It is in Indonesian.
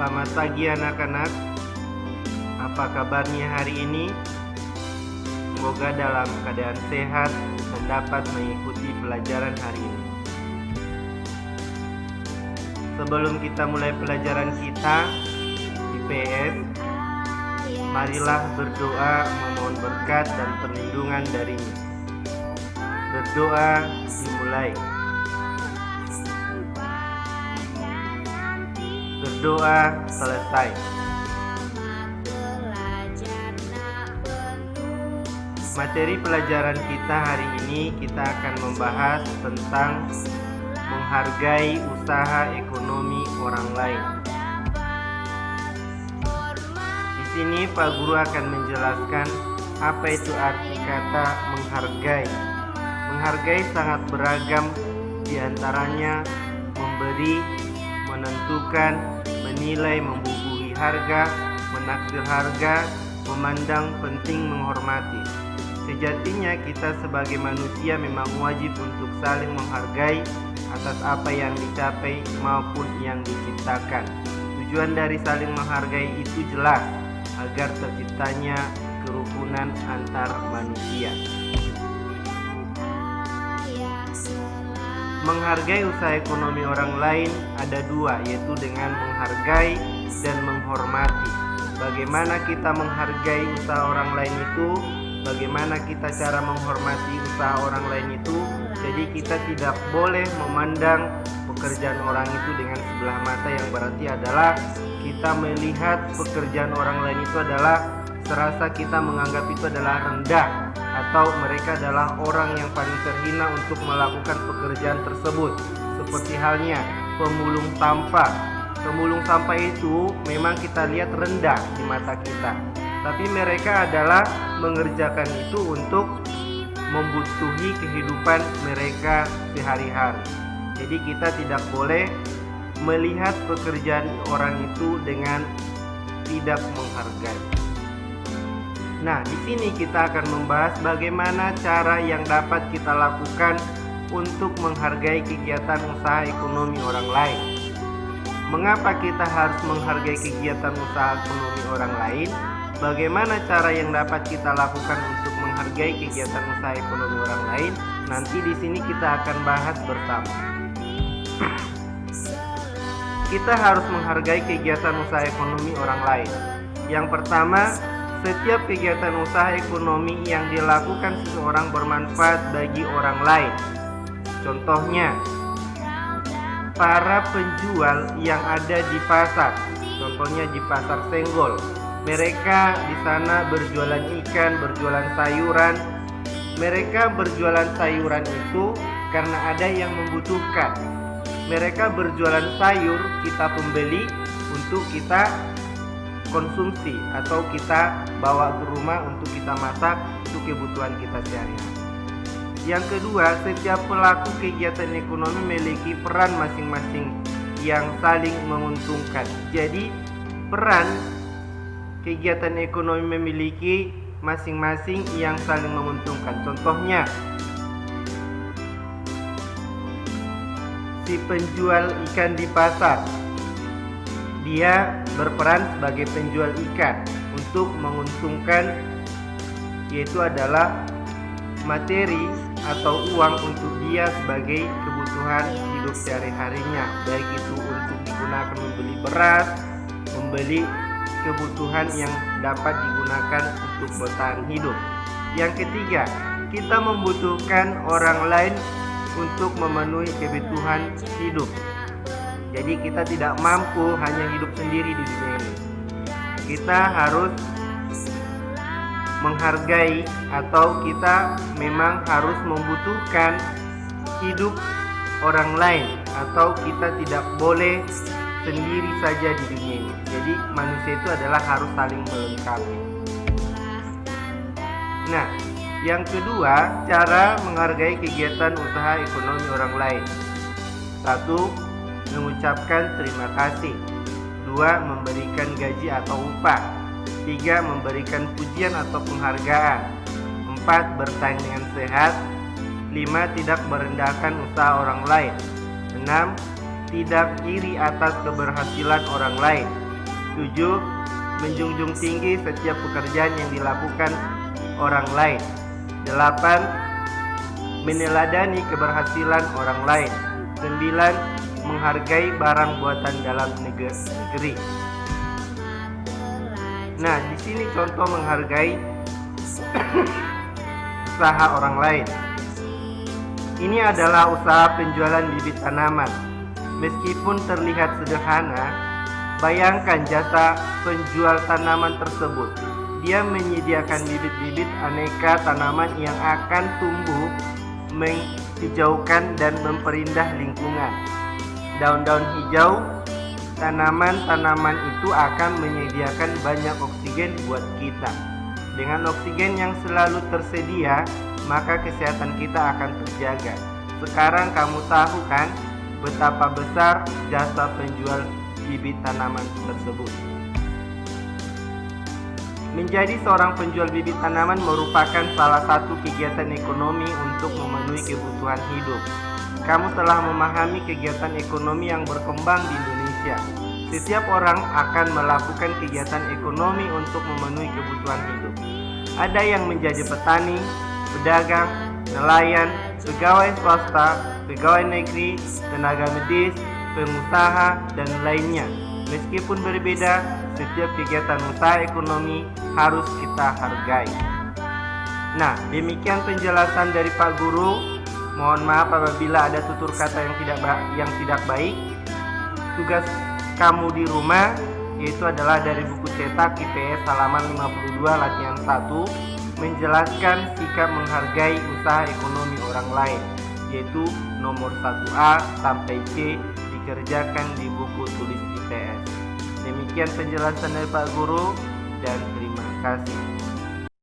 Selamat pagi anak-anak. Apa kabarnya hari ini? Semoga dalam keadaan sehat dan dapat mengikuti pelajaran hari ini. Sebelum kita mulai pelajaran kita IPS, marilah berdoa memohon berkat dan perlindungan darinya. Berdoa dimulai. Berdoa selesai. Materi pelajaran kita hari ini kita akan membahas tentang menghargai usaha ekonomi orang lain. Di sini Pak Guru akan menjelaskan apa itu arti kata menghargai. Menghargai sangat beragam, di antaranya memberi, menentukan, menilai, membubuhi harga, menaksir harga, memandang, penting, menghormati. Sejatinya kita sebagai manusia memang wajib untuk saling menghargai atas apa yang dicapai maupun yang diciptakan. Tujuan dari saling menghargai itu jelas, agar terciptanya kerukunan antar manusia. Menghargai usaha ekonomi orang lain ada dua, yaitu dengan menghargai dan menghormati. Bagaimana kita menghargai usaha orang lain itu? Bagaimana kita cara menghormati usaha orang lain itu? Jadi kita tidak boleh memandang pekerjaan orang itu dengan sebelah mata, yang berarti adalah kita melihat pekerjaan orang lain itu adalah serasa kita menganggap itu adalah rendah, atau mereka adalah orang yang paling terhina untuk melakukan pekerjaan tersebut. Seperti halnya pemulung sampah. Pemulung sampah itu memang kita lihat rendah di mata kita, tapi mereka adalah mengerjakan itu untuk membutuhi kehidupan mereka sehari-hari. Jadi kita tidak boleh melihat pekerjaan orang itu dengan tidak menghargai. Nah, di sini kita akan membahas bagaimana cara yang dapat kita lakukan untuk menghargai kegiatan usaha ekonomi orang lain. Mengapa kita harus menghargai kegiatan usaha ekonomi orang lain? Bagaimana cara yang dapat kita lakukan untuk menghargai kegiatan usaha ekonomi orang lain? Nanti di sini kita akan bahas bersama. Kita harus menghargai kegiatan usaha ekonomi orang lain. Yang pertama, setiap kegiatan usaha ekonomi yang dilakukan seseorang bermanfaat bagi orang lain. Contohnya, para penjual yang ada di pasar, contohnya di pasar Senggol. Mereka di sana berjualan ikan, berjualan sayuran. Mereka berjualan sayuran itu karena ada yang membutuhkan. Mereka berjualan sayur, kita pembeli untuk kita konsumsi atau kita bawa ke rumah untuk kita masak untuk kebutuhan kita sehari-hari. Yang kedua, setiap pelaku kegiatan ekonomi memiliki peran masing-masing yang saling menguntungkan. Jadi peran kegiatan ekonomi memiliki masing-masing yang saling menguntungkan. Contohnya, si penjual ikan di pasar, dia berperan sebagai penjual ikan untuk menguntungkan, yaitu adalah materi atau uang untuk dia sebagai kebutuhan hidup sehari-harinya, baik itu untuk digunakan membeli beras, membeli kebutuhan yang dapat digunakan untuk bertahan hidup. Yang ketiga, kita membutuhkan orang lain untuk memenuhi kebutuhan hidup. Jadi kita tidak mampu hanya hidup sendiri di dunia ini. Kita harus menghargai, atau kita memang harus membutuhkan hidup orang lain, atau kita tidak boleh sendiri saja di dunia ini. Jadi manusia itu adalah harus saling melengkapi. Nah, yang kedua, cara menghargai kegiatan usaha ekonomi orang lain. 1. Mengucapkan terima kasih. 2. Memberikan gaji atau upah. 3. Memberikan pujian atau penghargaan. 4. Bersaing dengan sehat. 5. Tidak merendahkan usaha orang lain. 6. Tidak iri atas keberhasilan orang lain. 7. Menjunjung tinggi setiap pekerjaan yang dilakukan orang lain. 8. Meneladani keberhasilan orang lain. 9. Menghargai barang buatan dalam negeri. Nah, di sini contoh menghargai usaha orang lain. Ini adalah usaha penjualan bibit tanaman. Meskipun terlihat sederhana, bayangkan jasa penjual tanaman tersebut. Dia menyediakan bibit-bibit aneka tanaman yang akan tumbuh, menghijaukan dan memperindah lingkungan. Daun-daun hijau tanaman-tanaman itu akan menyediakan banyak oksigen buat kita. Dengan oksigen yang selalu tersedia, maka kesehatan kita akan terjaga. Sekarang kamu tahu kan betapa besar jasa penjual bibit tanaman tersebut. Menjadi seorang penjual bibit tanaman merupakan salah satu kegiatan ekonomi untuk memenuhi kebutuhan hidup. Kamu telah memahami kegiatan ekonomi yang berkembang di Indonesia. Setiap orang akan melakukan kegiatan ekonomi untuk memenuhi kebutuhan hidup. Ada yang menjadi petani, pedagang, nelayan, pegawai swasta, pegawai negeri, tenaga medis, pengusaha, dan lainnya. Meskipun berbeda, setiap kegiatan usaha ekonomi harus kita hargai. Nah, demikian penjelasan dari Pak Guru. Mohon maaf apabila ada tutur kata yang tidak baik. Tugas kamu di rumah yaitu adalah dari buku cetak IPS halaman 52 latihan 1, menjelaskan sikap menghargai usaha ekonomi orang lain, yaitu nomor 1A sampai C dikerjakan di buku tulis IPS. Demikian penjelasan dari Pak Guru dan terima kasih.